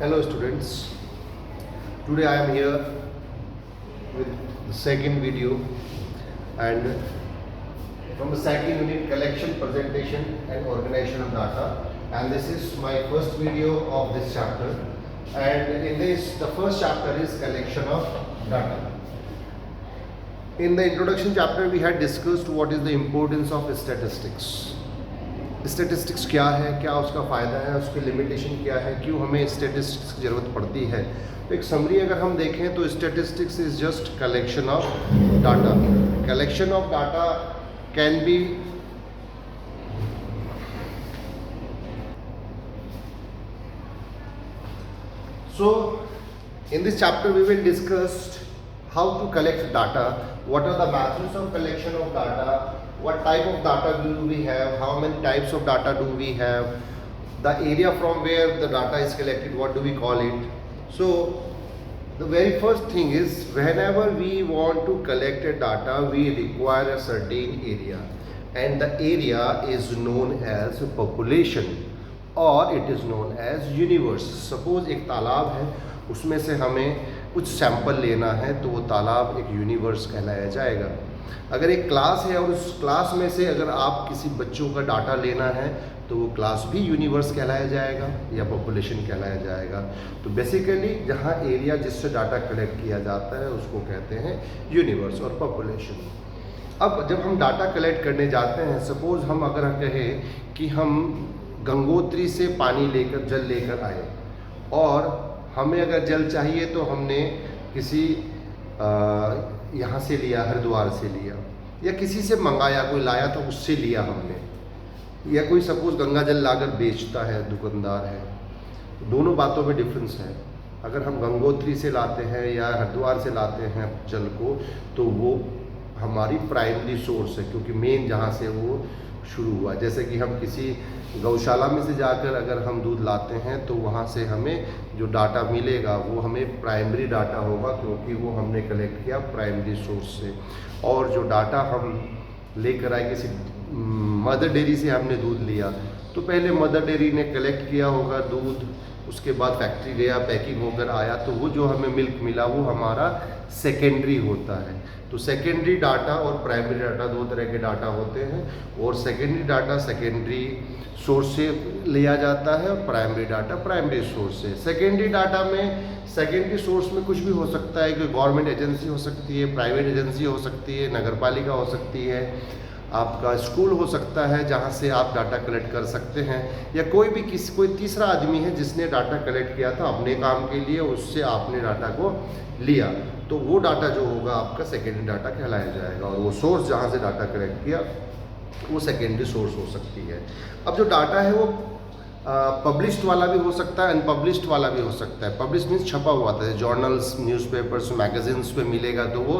Hello students, today I am here with the second video and from the second unit collection, presentation and organization of data, and this is my first video of this chapter, and in this the first chapter is collection of data. In the introduction chapter we had discussed what is the importance of statistics. Statistics क्या है, क्या उसका फ़ायदा है, उसकी limitation क्या है, क्यों हमें स्टैटिस्टिक्स की ज़रूरत पड़ती है. तो एक समरी अगर हम देखें तो statistics is just collection of data. Collection of data can be so in this chapter we will discuss how to collect data, what are the methods of collection of data, what type of data do we have, how many types of data do we have, the area from where the data is collected, what do we call it. So the very first thing is, whenever we want to collect a data we require a certain area, and the area is known as population और it is known as universe. Suppose एक तालाब है, उसमें से हमें कुछ sample लेना है तो वो तालाब एक यूनिवर्स कहलाया जाएगा. अगर एक क्लास है और उस क्लास में से अगर आप किसी बच्चों का डाटा लेना है तो वो क्लास भी यूनिवर्स कहलाया जाएगा या पॉपुलेशन कहलाया जाएगा. तो बेसिकली जहाँ एरिया जिससे डाटा कलेक्ट किया जाता है उसको कहते हैं यूनिवर्स और पॉपुलेशन. अब जब हम डाटा कलेक्ट करने जाते हैं, सपोज हम अगर कहें कि हम गंगोत्री से पानी लेकर जल लेकर आए और हमें अगर जल चाहिए तो हमने किसी यहाँ से लिया, हरिद्वार से लिया, या किसी से मंगाया, कोई लाया तो उससे लिया हमने, या कोई सपोज गंगा जल लाकर बेचता है, दुकानदार है. दोनों बातों में डिफरेंस है. अगर हम गंगोत्री से लाते हैं या हरिद्वार से लाते हैं जल को तो वो हमारी प्राइमरी सोर्स है, क्योंकि मेन जहाँ से वो शुरू हुआ. जैसे कि हम किसी गौशाला में से जाकर अगर हम दूध लाते हैं तो वहाँ से हमें जो डाटा मिलेगा वो हमें प्राइमरी डाटा होगा, क्योंकि वो हमने कलेक्ट किया प्राइमरी सोर्स से. और जो डाटा हम लेकर आए, किसी मदर डेयरी से हमने दूध लिया तो पहले मदर डेयरी ने कलेक्ट किया होगा दूध, उसके बाद फैक्ट्री गया, पैकिंग होकर आया, तो वो जो हमें मिल्क मिला वो हमारा सेकेंडरी होता है. तो सेकेंडरी डाटा और प्राइमरी डाटा दो तरह के डाटा होते हैं, और सेकेंडरी डाटा सेकेंडरी सोर्स से लिया जाता है और प्राइमरी डाटा प्राइमरी सोर्स से. सेकेंडरी डाटा में, सेकेंडरी सोर्स में कुछ भी हो सकता है, कि गवर्नमेंट एजेंसी हो सकती है, प्राइवेट एजेंसी हो सकती है, नगर पालिका हो सकती है, आपका स्कूल हो सकता है जहाँ से आप डाटा कलेक्ट कर सकते हैं, या कोई तीसरा आदमी है जिसने डाटा कलेक्ट किया था अपने काम के लिए, उससे आपने डाटा को लिया, तो वो डाटा जो होगा आपका सेकेंडरी डाटा कहलाया जाएगा. और वो सोर्स जहाँ से डाटा कलेक्ट किया वो सेकेंडरी सोर्स हो सकती है. अब जो डाटा है वो पब्लिश्ड वाला भी हो सकता है, अनपब्लिश्ड वाला भी हो सकता है. पब्लिश मीन्स छपा हुआ था, जर्नल्स, न्यूज़पेपर्स, मैगजीन्स पे मिलेगा तो वो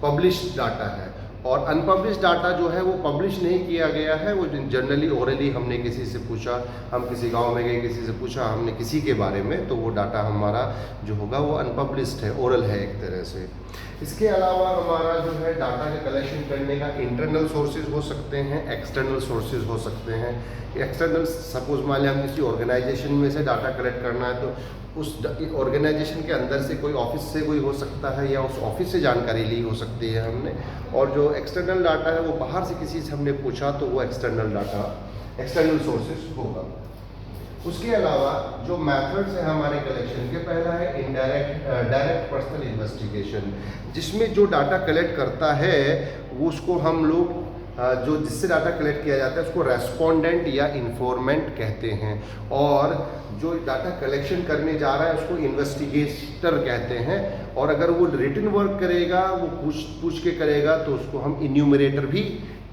पब्लिश्ड डाटा है. और अनपब्लिश्ड डाटा जो है वो पब्लिश नहीं किया गया है, वो जनरली ओरली हमने किसी से पूछा, हम किसी गांव में गए, किसी से पूछा हमने किसी के बारे में, तो वो डाटा हमारा जो होगा वो अनपब्लिश्ड है, ओरल है एक तरह से. इसके अलावा हमारा जो है डाटा का कलेक्शन करने का इंटरनल सोर्सेज हो सकते हैं, एक्सटर्नल सोर्सेज हो सकते हैं. एक्सटर्नल, सपोज मान लिया हम किसी ऑर्गेनाइजेशन में से डाटा कलेक्ट करना है तो उस ऑर्गेनाइजेशन के अंदर से कोई ऑफिस से कोई हो सकता है, या उस ऑफिस से जानकारी ली हो सकती है हमने. और जो एक्सटर्नल डाटा है वो बाहर से किसी से हमने पूछा तो वो एक्सटर्नल डाटा, एक्सटर्नल सोर्सेज होगा. उसके अलावा जो मेथड्स है हमारे कलेक्शन के, पहला है डायरेक्ट पर्सनल इन्वेस्टिगेशन, जिसमें जो डाटा कलेक्ट करता है वो उसको हम लोग जो जिससे डाटा कलेक्ट किया जाता है उसको रेस्पोंडेंट या इन्फॉर्मेंट कहते हैं, और जो डाटा कलेक्शन करने जा रहा है उसको इन्वेस्टिगेटर कहते हैं. और अगर वो रिटन वर्क करेगा, वो पूछ के करेगा तो उसको हम इन्यूमरेटर भी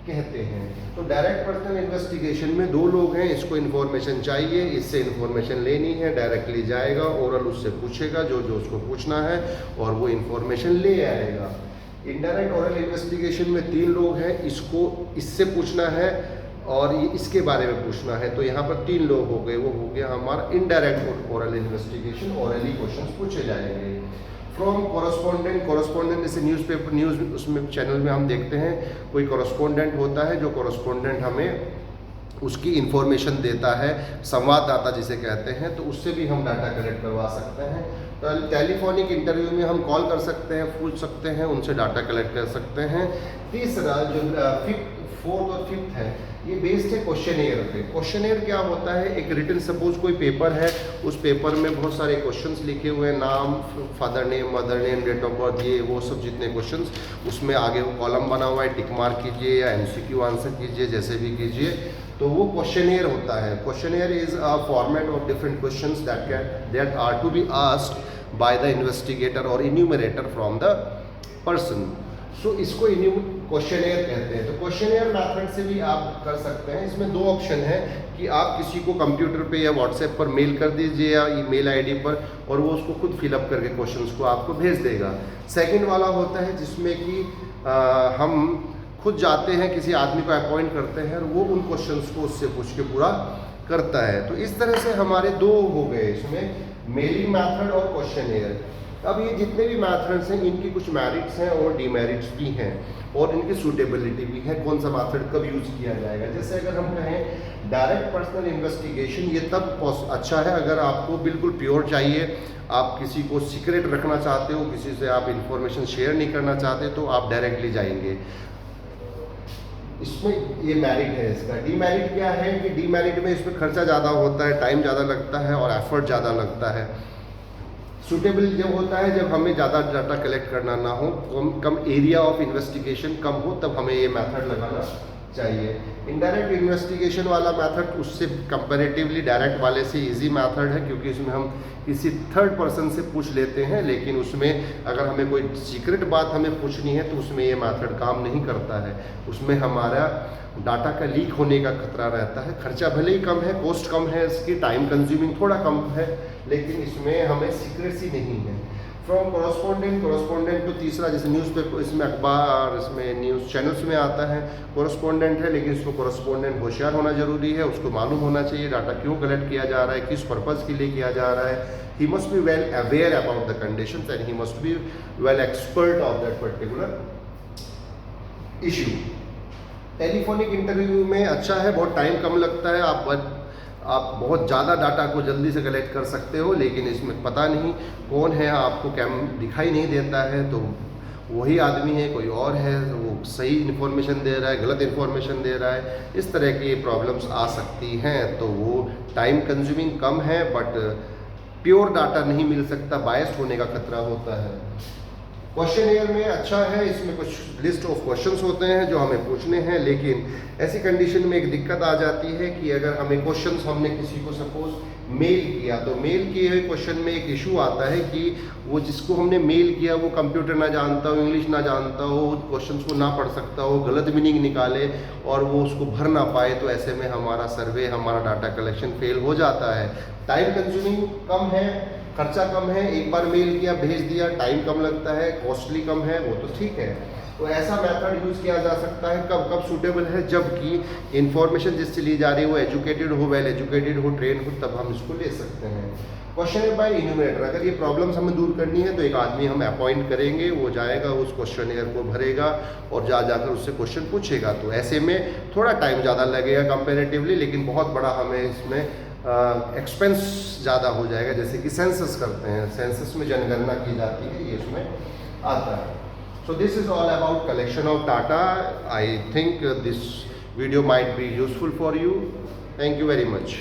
कहते हैं. तो डायरेक्ट पर्सनल इन्वेस्टिगेशन में दो लोग हैं, इसको इन्फॉर्मेशन चाहिए, इससे इन्फॉर्मेशन लेनी है, डायरेक्टली जाएगा, ओरल उससे पूछेगा जो उसको पूछना है और वो इन्फॉर्मेशन ले आएगा. इनडायरेक्ट ओरल इन्वेस्टिगेशन में तीन लोग हैं, इसको इससे पूछना है और ये इसके बारे में पूछना है, तो यहाँ पर तीन लोग हो गए. वो हो गया हमारा indirect oral investigation, orally questions पूछे जाएंगे. फ्रॉम कॉरस्पॉन्डेंट जैसे न्यूज़पेपर, उसमें चैनल में हम देखते हैं कोई कॉरस्पॉन्डेंट होता है, जो कॉरस्पॉन्डेंट हमें उसकी इंफॉर्मेशन देता है, संवाददाता जिसे कहते हैं, तो उससे भी हम डाटा कलेक्ट करवा सकते हैं। तो टेलीफोनिक इंटरव्यू में हम कॉल कर सकते हैं, पूछ सकते हैं, उनसे डाटा कलेक्ट कर सकते हैं। तीसरा जो फोर्थ और फिफ्थ है, ये बेस्ड है क्वेश्चनेयर पे। क्वेश्चनेयर क्या होता है, एक रिटन, सपोज कोई पेपर है, उस पेपर में बहुत सारे क्वेश्चंस लिखे हुए हैं, नाम, father name, mother name, date of birth, ये वो सब जितने क्वेश्चंस, उसमें आगे कॉलम बना हुआ है, टिक मार्क कीजिए या एमसीक्यू आंसर कीजिए, जैसे भी कीजिए, तो वो क्वेश्चनेयर होता है। Questionnaire is a format of different questions that are to be asked by the investigator और enumerator from the person. So इसको क्वेश्चनेयर कहते हैं। तो क्वेश्चनेयर मेथड से भी आप कर सकते हैं। इसमें दो ऑप्शन है कि आप किसी को कंप्यूटर पे या व्हाट्सएप पर मेल कर दीजिए या ईमेल आईडी पर, और वो उसको खुद फिलअप करके क्वेश्चंस को आपको भेज देगा। सेकंड वाला होता है जिसमें कि हम खुद जाते हैं, किसी आदमी को अपॉइंट करते हैं और वो उन क्वेश्चंस को उससे पूछ के पूरा करता है। तो इस तरह से हमारे दो हो गए इसमें, मेलिंग मैथड और क्वेश्चनेयर। अब ये जितने भी मैथड्स हैं, इनकी कुछ मेरिट्स हैं और डीमेरिट्स भी हैं, और इनकी सूटेबिलिटी भी है, कौन सा मैथड कब यूज़ किया जाएगा। जैसे अगर हम कहें डायरेक्ट पर्सनल इन्वेस्टिगेशन, ये तब अच्छा है अगर आपको बिल्कुल प्योर चाहिए, आप किसी को सीक्रेट रखना चाहते हो, किसी से आप इंफॉर्मेशन शेयर नहीं करना चाहते, तो आप डायरेक्टली जाएंगे। इसमें ये मेरिट है इसका। डीमेरिट क्या है कि डीमेरिट में इसमें खर्चा ज़्यादा होता है, टाइम ज़्यादा लगता है और एफर्ट ज़्यादा लगता है। सूटेबल जब होता है जब हमें ज़्यादा डाटा कलेक्ट करना ना हो, कम एरिया ऑफ इन्वेस्टिगेशन कम हो, तब हमें ये मेथड लगाना चाहिए। इनडायरेक्ट इन्वेस्टिगेशन वाला मेथड उससे कंपैरेटिवली डायरेक्ट वाले से इजी मेथड है, क्योंकि इसमें हम किसी थर्ड पर्सन से पूछ लेते हैं, लेकिन उसमें अगर हमें कोई सीक्रेट बात हमें पूछनी है तो उसमें ये मेथड काम नहीं करता है। उसमें हमारा डाटा का लीक होने का खतरा रहता है। खर्चा भले ही कम है, कॉस्ट कम है इसकी, टाइम कंज्यूमिंग थोड़ा कम है, लेकिन इसमें हमें सीक्रेसी नहीं है। फ्रॉम कोरस्पोंडेंट तो तीसरा, जैसे न्यूज़पेपर, इसमें अखबार, इसमें न्यूज़ चैनल्स में आता है कोरस्पोंडेंट है, लेकिन इसको कोरस्पोंडेंट होशियार होना जरूरी है, उसको मालूम होना चाहिए डाटा क्यों कलेक्ट किया जा रहा है, किस पर्पज़ के लिए किया जा रहा है। He must be well aware about the conditions and he must be well expert of that particular issue. Telephonic interview में अच्छा है, बहुत टाइम कम लगता है, आप बहुत ज़्यादा डाटा को जल्दी से कलेक्ट कर सकते हो, लेकिन इसमें पता नहीं कौन है, आपको दिखाई नहीं देता है, तो वही आदमी है, कोई और है, वो सही इन्फॉर्मेशन दे रहा है, गलत इन्फॉर्मेशन दे रहा है, इस तरह की प्रॉब्लम्स आ सकती हैं। तो वो टाइम कंज्यूमिंग कम है, बट प्योर डाटा नहीं मिल सकता, बायस्ड होने का खतरा होता है। क्वेश्चनेयर में अच्छा है, इसमें कुछ लिस्ट ऑफ क्वेश्चंस होते हैं जो हमें पूछने हैं, लेकिन ऐसी कंडीशन में एक दिक्कत आ जाती है कि अगर हमें क्वेश्चंस, हमने किसी को सपोज मेल किया, तो मेल किए हुए क्वेश्चन में एक इशू आता है कि वो जिसको हमने मेल किया वो कंप्यूटर ना जानता हो, इंग्लिश ना जानता हो, क्वेश्चंस को ना पढ़ सकता हो, गलत मीनिंग निकाले और वो उसको भर ना पाए, तो ऐसे में हमारा सर्वे, हमारा डाटा कलेक्शन फेल हो जाता है। टाइम कंज्यूमिंग कम है, खर्चा कम है, एक बार मेल किया भेज दिया, टाइम कम लगता है, कॉस्टली कम है, वो तो ठीक है। तो ऐसा मेथड यूज़ किया जा सकता है। कब कब सूटेबल है, जबकि इन्फॉर्मेशन जिससे ली जा रही है वो एजुकेटेड हो, वेल एजुकेटेड हो, ट्रेन हो, तब हम इसको ले सकते हैं। क्वेश्चन बाय इन्यूमरेटर, अगर ये प्रॉब्लम्स हमें दूर करनी है तो एक आदमी हम अपॉइंट करेंगे, वो जाएगा, उस क्वेश्चनेयर को भरेगा और जाकर उससे क्वेश्चन पूछेगा। तो ऐसे में थोड़ा टाइम ज़्यादा लगेगा कंपेरेटिवली, लेकिन बहुत बड़ा हमें इसमें एक्सपेंस ज़्यादा हो जाएगा। जैसे कि सेंसस करते हैं, सेंसस में जनगणना की जाती है, ये इसमें आता है। So this is all about collection of data. I think this video might be useful for you. Thank you very much.